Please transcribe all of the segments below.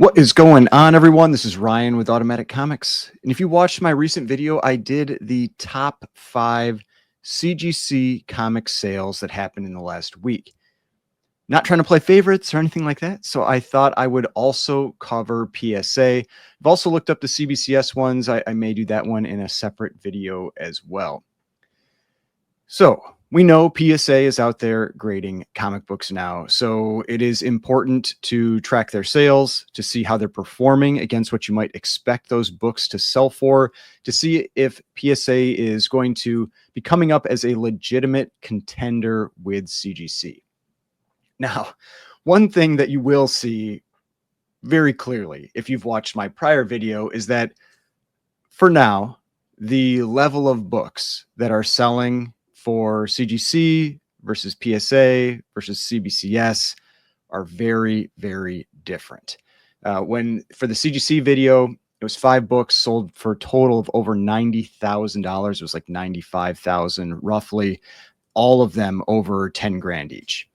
What is going on, everyone? This is Ryan with Automatic Comics. And if you watched my recent video, I did the top 5 CGC comic sales that happened in the last week. Not trying to play favorites or anything like that, so I thought I would also cover PSA. I've also looked up the CBCS ones. I may do that one in a separate video as well. So we know PSA is out there grading comic books now, so it is important to track their sales, to see how they're performing against what you might expect those books to sell for, to see if PSA is going to be coming up as a legitimate contender with CGC. Now, one thing that you will see very clearly if you've watched my prior video is that for now, the level of books that are selling for CGC versus PSA versus CBCS are very, very different. When for the CGC video, it was 5 books sold for a total of over $90,000. It was like 95,000 roughly, all of them over 10 grand each.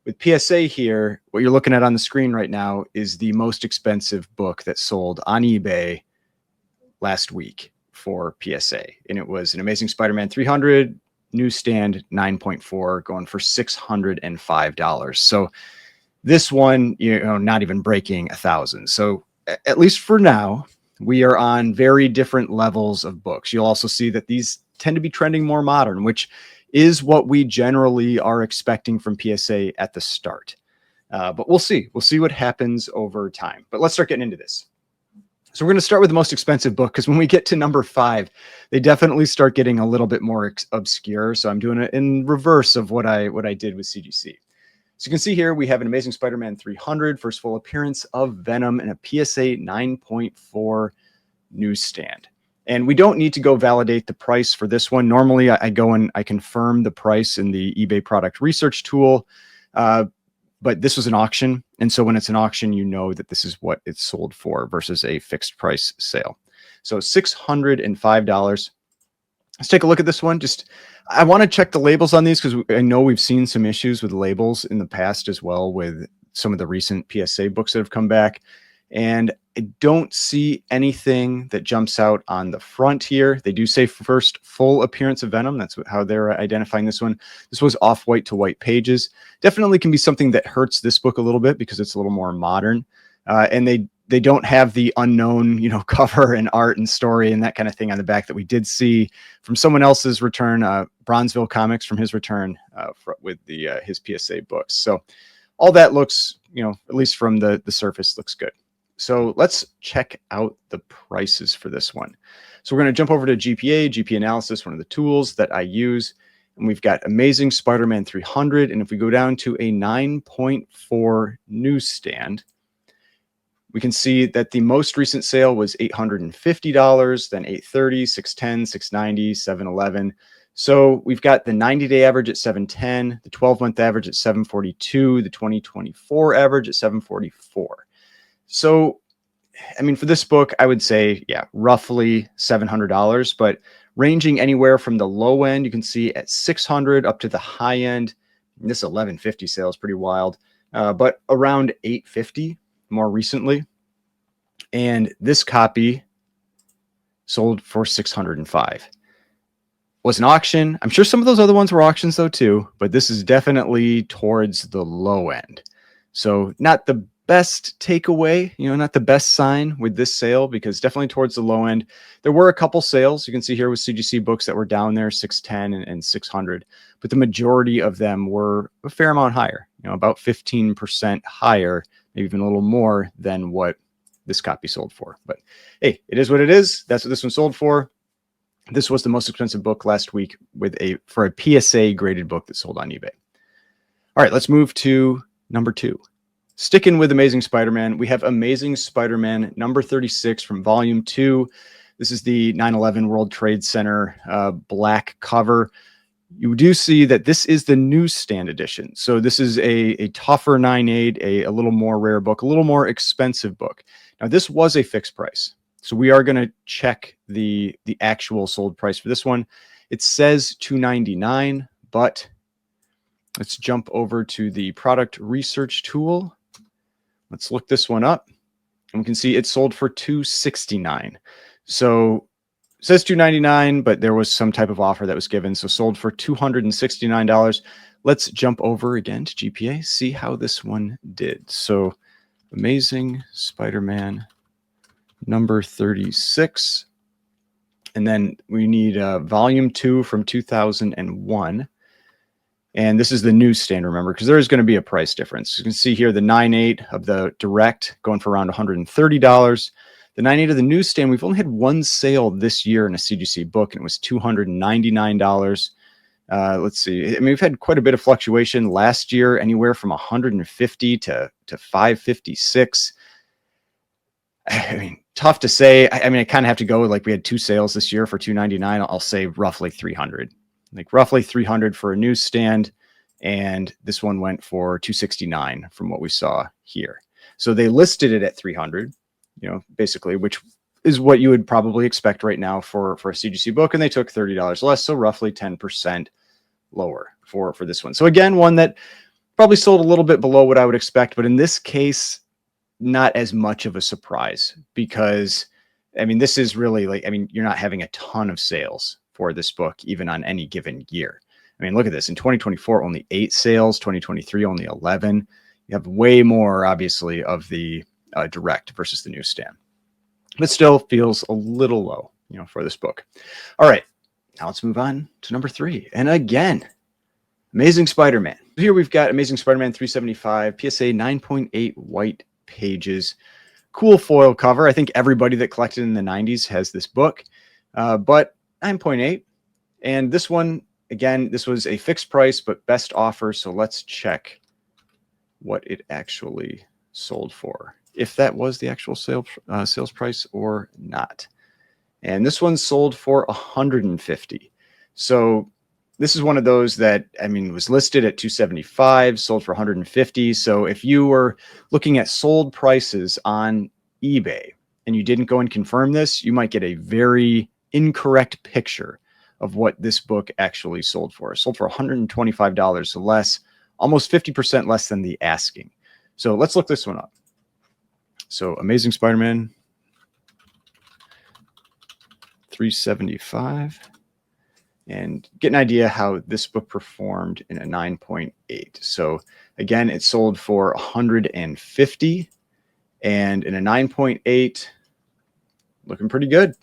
With PSA here, what you're looking at on the screen right now is the most expensive book that sold on eBay last week for PSA. And it was an Amazing Spider-Man 300 newsstand 9.4 going for $605. So this one, not even breaking 1,000. So at least for now, we are on very different levels of books. You'll also see that these tend to be trending more modern, which is what we generally are expecting from PSA at the start. But we'll see. We'll see what happens over time. But let's start getting into this. So we're going to start with the most expensive book, because when we get to number 5, they definitely start getting a little bit more obscure. So I'm doing it in reverse of what I did with CGC. So you can see here we have an Amazing Spider-Man 300, first full appearance of Venom, and a PSA 9.4 newsstand. And we don't need to go validate the price for this one. Normally, I go and I confirm the price in the eBay product research tool. But this was an auction. And so when it's an auction, you know that this is what it's sold for versus a fixed price sale. So $605. Let's take a look at this one. I want to check the labels on these, because I know we've seen some issues with labels in the past as well with some of the recent PSA books that have come back. And I don't see anything that jumps out on the front here. They do say first full appearance of Venom. That's how they're identifying this one. This was off-white to white pages. Definitely can be something that hurts this book a little bit because it's a little more modern. And they don't have the unknown, cover and art and story and that kind of thing on the back that we did see from someone else's return, Bronzeville Comics, from his return with his PSA books. So all that looks, at least from the surface, looks good. So let's check out the prices for this one. So we're going to jump over to GPA analysis, one of the tools that I use. And we've got Amazing Spider-Man 300. And if we go down to a 9.4 newsstand, we can see that the most recent sale was $850, then $830, $610, $690, $711. So we've got the 90-day average at $710, the 12-month average at $742, the 2024 average at $744. So, I mean, for this book, I would say, roughly $700, but ranging anywhere from the low end, you can see at $600 up to the high end. This $1150 sale is pretty wild, but around $850 more recently. And this copy sold for $605. Was an auction. I'm sure some of those other ones were auctions though too, but this is definitely towards the low end. So not the best takeaway, not the best sign with this sale, because definitely towards the low end. There were a couple sales you can see here with CGC books that were down there, 610 and 600, but the majority of them were a fair amount higher, about 15% higher, maybe even a little more than what this copy sold for. But hey, it is what it is. That's what this one sold for. This was the most expensive book last week for a PSA graded book that sold on eBay. All right, let's move to number 2. Sticking with Amazing Spider-Man, we have Amazing Spider-Man number 36 from Volume 2. This is the 9/11 World Trade Center black cover. You do see that this is the newsstand edition. So this is a tougher 9/8, a little more rare book, a little more expensive book. Now, this was a fixed price. So we are going to check the actual sold price for this one. It says $299, but let's jump over to the product research tool. Let's look this one up. And we can see it sold for $269. So it says $299, but there was some type of offer that was given. So sold for $269. Let's jump over again to GPA, see how this one did. So Amazing Spider-Man number 36. And then we need volume 2 from 2001. And this is the newsstand, remember, because there is going to be a price difference. You can see here the 9.8 of the direct going for around $130. The 9.8 of the newsstand, we've only had one sale this year in a CGC book, and it was $299. Let's see. I mean, we've had quite a bit of fluctuation last year, anywhere from $150 to $556. I mean, tough to say. I mean, I kind of have to go with, like, we had 2 sales this year for $299. I'll say roughly $300. Like roughly $300 for a newsstand, and this one went for $269 from what we saw here. So they listed it at $300, you know, basically, which is what you would probably expect right now for a CGC book, and they took $30 less, so roughly 10% lower for this one. So again, one that probably sold a little bit below what I would expect, but in this case, not as much of a surprise, because I mean, this is really like, I mean, you're not having a ton of sales for this book, even on any given year. I mean, look at this. In 2024, only 8 sales, 2023, only 11. You have way more, obviously, of the direct versus the newsstand, but still feels a little low, you know, for this book. All right, now let's move on to number 3. And again, Amazing Spider-Man. Here we've got Amazing Spider-Man 375, PSA 9.8 white pages. Cool foil cover. I think everybody that collected in the 90s has this book, but 9.8. And this one, again, this was a fixed price, but best offer. So let's check what it actually sold for, if that was the actual sales price or not. And this one sold for $150. So this is one of those that, I mean, was listed at $275, sold for $150. So if you were looking at sold prices on eBay and you didn't go and confirm this, you might get a very incorrect picture of what this book actually sold for. It sold for $125 less, almost 50% less than the asking. So let's look this one up. So Amazing Spider-Man 375, and get an idea how this book performed in a 9.8. So again, it sold for $150, and in a 9.8, looking pretty good.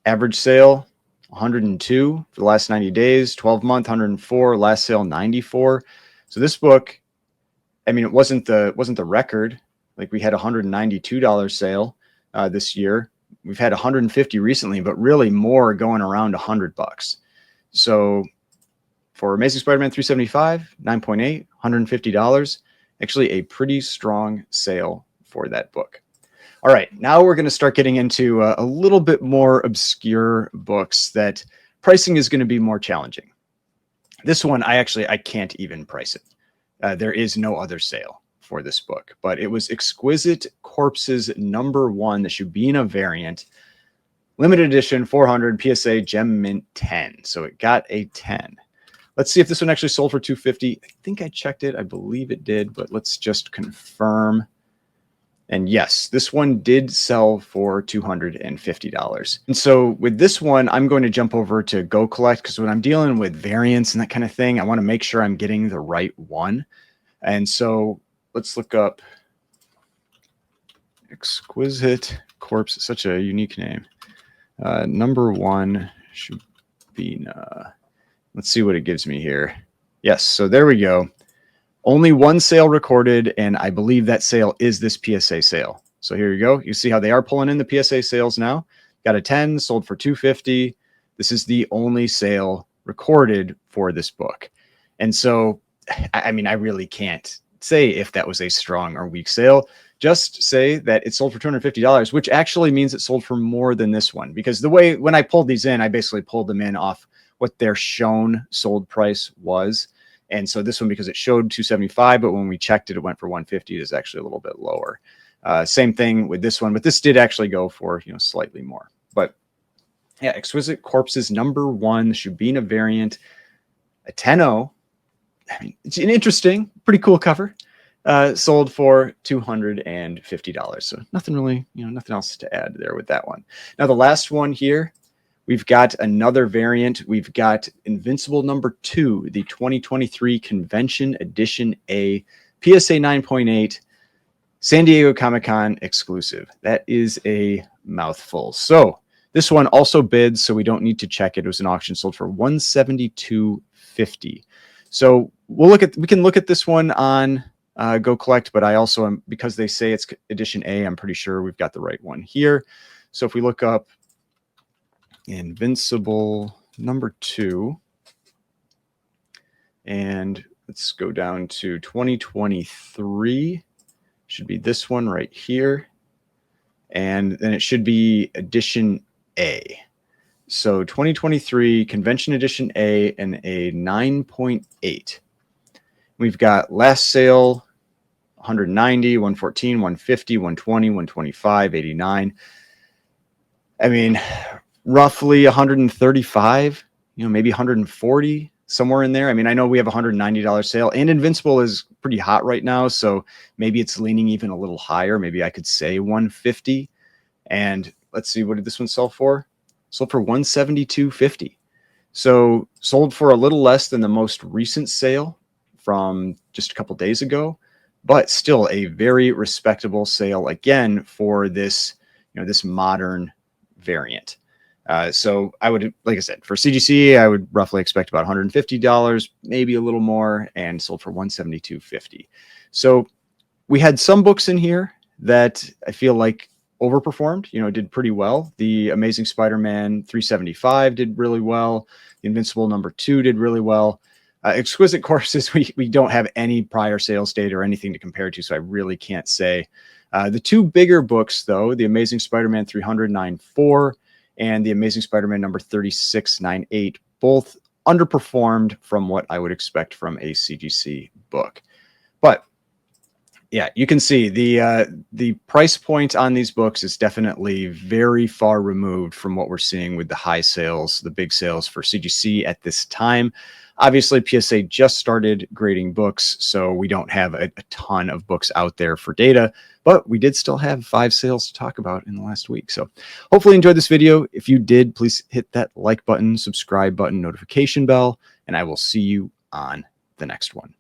Average sale 102 for the last 90 days, 12-month 104, last sale 94. So this book, I mean, it wasn't the record. Like, we had a $192 sale this year. We've had 150 recently, but really more going around $100. So for Amazing Spider-Man 375, 9.8, $150, actually a pretty strong sale for that book. All right, now we're going to start getting into a little bit more obscure books that pricing is going to be more challenging. This one, I can't even price it. There is no other sale for this book, but it was Exquisite Corpses #1, the Shubina variant, limited edition, 400 PSA Gem Mint 10. So it got a 10. Let's see if this one actually sold for $250. I think I checked it. I believe it did, but let's just confirm. And yes, this one did sell for $250. And so with this one, I'm going to jump over to Go Collect, because when I'm dealing with variants and that kind of thing, I want to make sure I'm getting the right one. And so let's look up Exquisite Corpse, such a unique name. #1 Shubina. Let's see what it gives me here. Yes, so there we go. Only one sale recorded, and I believe that sale is this PSA sale. So here you go. You see how they are pulling in the PSA sales now. Got a 10, sold for $250. This is the only sale recorded for this book. And so, I mean, I really can't say if that was a strong or weak sale. Just say that it sold for $250, which actually means it sold for more than this one. Because the way, when I pulled these in, I basically pulled them in off what their shown sold price was. And so this one, because it showed $275, but when we checked it, it went for $150. It is actually a little bit lower. Same thing with this one, but this did actually go for, you know, slightly more. But yeah, Exquisite Corpses #1, the Shubina variant, a 10.0. I mean, it's an interesting, pretty cool cover. sold for $250. So nothing really, nothing else to add there with that one. Now the last one here, we've got another variant. We've got Invincible number 2, the 2023 Convention Edition A, PSA 9.8, San Diego Comic-Con exclusive. That is a mouthful. So this one also bids, so we don't need to check it. It was an auction, sold for $172.50. So we can look at this one on Go Collect, but I also am, because they say it's edition A, I'm pretty sure we've got the right one here. So if we look up Invincible number 2, and let's go down to 2023, should be this one right here, and then it should be edition A. So 2023 Convention Edition A and a 9.8. We've got last sale 190, 114, 150, 120, 125, 89. I mean, roughly 135, maybe 140, somewhere in there. I mean, I know we have a $190 sale, and Invincible is pretty hot right now, so maybe it's leaning even a little higher. Maybe I could say 150. And let's see, what did this one sell for? Sold for $172.50. So sold for a little less than the most recent sale from just a couple days ago, but still a very respectable sale again for this, this modern variant. So I would, like I said, for CGC, I would roughly expect about $150, maybe a little more, and sold for $172.50. So we had some books in here that I feel like overperformed, did pretty well. The Amazing Spider-Man 375 did really well. The Invincible number 2 did really well. Exquisite Corpses, we don't have any prior sales data or anything to compare to, so I really can't say. The two bigger books, though, the Amazing Spider-Man 300.94 and the Amazing Spider-Man number 36.98, both underperformed from what I would expect from a CGC book. But yeah, you can see the price point on these books is definitely very far removed from what we're seeing with the high sales, the big sales for CGC at this time. Obviously, PSA just started grading books, so we don't have a ton of books out there for data, but we did still have 5 sales to talk about in the last week. So hopefully you enjoyed this video. If you did, please hit that like button, subscribe button, notification bell, and I will see you on the next one.